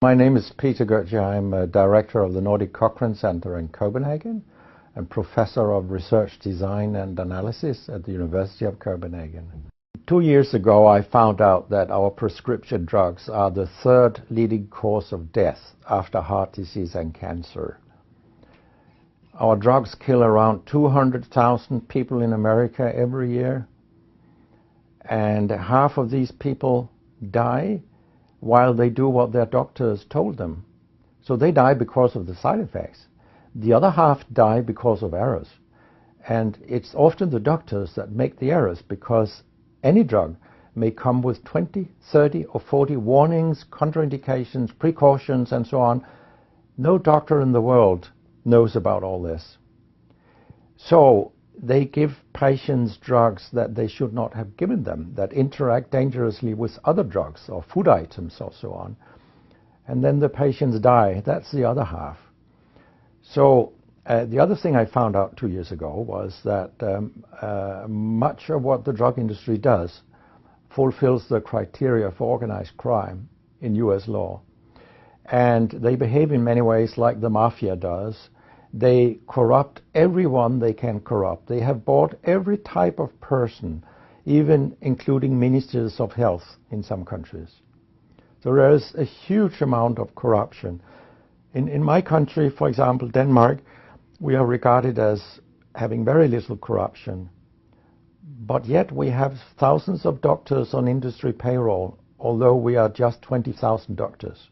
My name is Peter Gøtzsche. I'm a director of the Nordic Cochrane Center in Copenhagen and professor of research design and analysis at the University of Copenhagen. 2 years ago, I found out that our prescription drugs are the third leading cause of death after heart disease and cancer. Our drugs kill around 200,000 people in America every year, and half of these people die while they do what their doctors told them. So they die because of the side effects. The other half die because of errors. And it's often the doctors that make the errors, because any drug may come with 20, 30 or 40 warnings, contraindications, precautions and so on. No doctor in the world knows about all this. So they give patients drugs that they should not have given them, that interact dangerously with other drugs or food items or so on. And then the patients die. That's the other half. So the other thing I found out 2 years ago was that much of what the drug industry does fulfills the criteria for organized crime in US law. And they behave in many ways like the mafia does. They corrupt everyone they can corrupt. They have bought every type of person, even including ministers of health in some countries. So there is a huge amount of corruption. In my country, for example, Denmark, we are regarded as having very little corruption. But yet we have thousands of doctors on industry payroll, although we are just 20,000 doctors.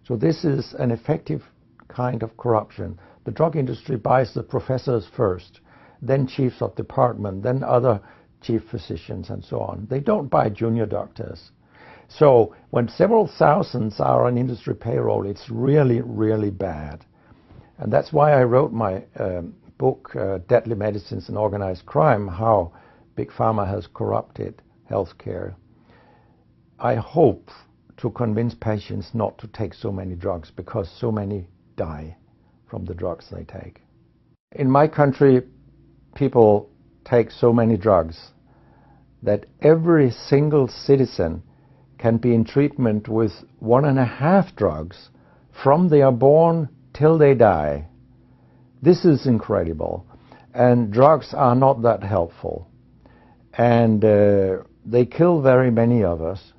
So this is an effective kind of corruption. The drug industry buys the professors first, then chiefs of department, then other chief physicians and so on. They don't buy junior doctors. So when several thousands are on industry payroll, it's really, really bad. And that's why I wrote my book, Deadly Medicines and Organized Crime, How Big Pharma Has Corrupted Healthcare. I hope to convince patients not to take so many drugs, because so many die from the drugs they take. In my country, people take so many drugs that every single citizen can be in treatment with 1.5 drugs from they are born till they die. This is incredible. And drugs are not that helpful. And they kill very many of us.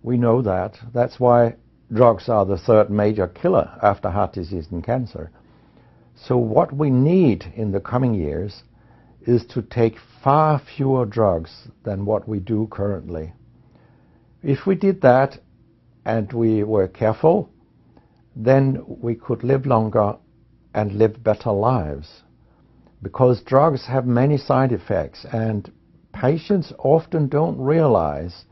We know that. That's why drugs are the third major killer after heart disease and cancer. So what we need in the coming years is to take far fewer drugs than what we do currently. If we did that and we were careful, then we could live longer and live better lives. Because drugs have many side effects, and patients often don't realize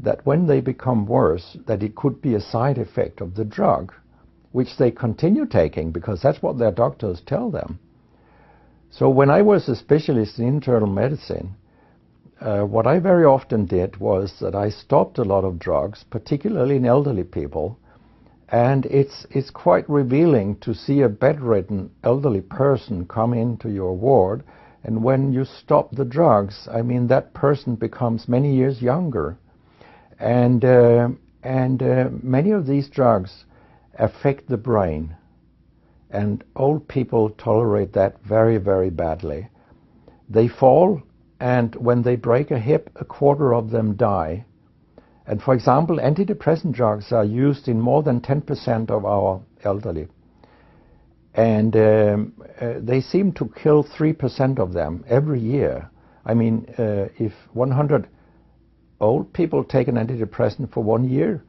that when they become worse, that it could be a side effect of the drug, which they continue taking because that's what their doctors tell them. So when I was a specialist in internal medicine, what I very often did was that I stopped a lot of drugs, particularly in elderly people, and it's quite revealing to see a bedridden elderly person come into your ward, and when you stop the drugs, I mean, that person becomes many years younger. And many of these drugs affect the brain, and old people tolerate that very, very badly. They fall, and when they break a hip, 1/4 of them die. And for example, antidepressant drugs are used in more than 10% of our elderly. And they seem to kill 3% of them every year. I mean, if 100 old people take an antidepressant for 1 year,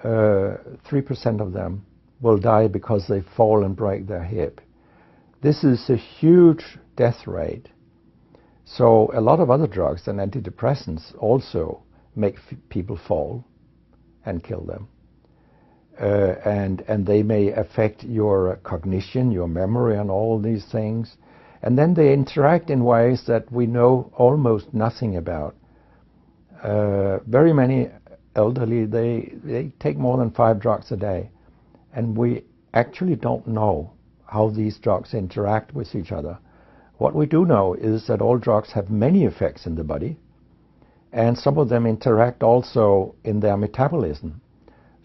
3% of them will die because they fall and break their hip. This is a huge death rate. So a lot of other drugs than antidepressants also make people fall and kill them. And they may affect your cognition, your memory, and all these things. And then they interact in ways that we know almost nothing about. Very many elderly, they take more than 5 drugs a day, and we actually don't know how these drugs interact with each other. What we do know is that all drugs have many effects in the body, and some of them interact also in their metabolism.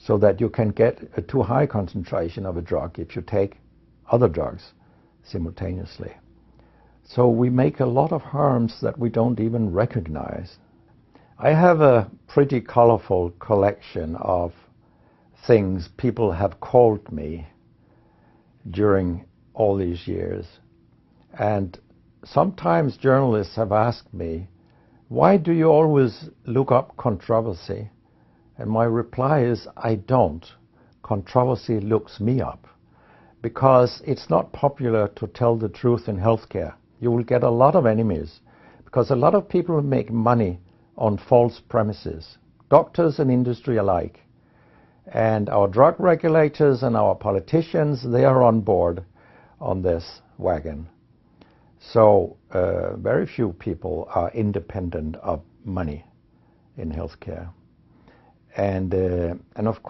so that you can get a too high concentration of a drug if you take other drugs simultaneously. So we make a lot of harms that we don't even recognize. I have a pretty colorful collection of things people have called me during all these years. And sometimes journalists have asked me, why do you always look up controversy? And my reply is, I don't. Controversy looks me up. Because it's not popular to tell the truth in healthcare. You will get a lot of enemies, because a lot of people make money on false premises, doctors and industry alike. And our drug regulators and our politicians, they are on board on this wagon. So very few people are independent of money in healthcare. And of course,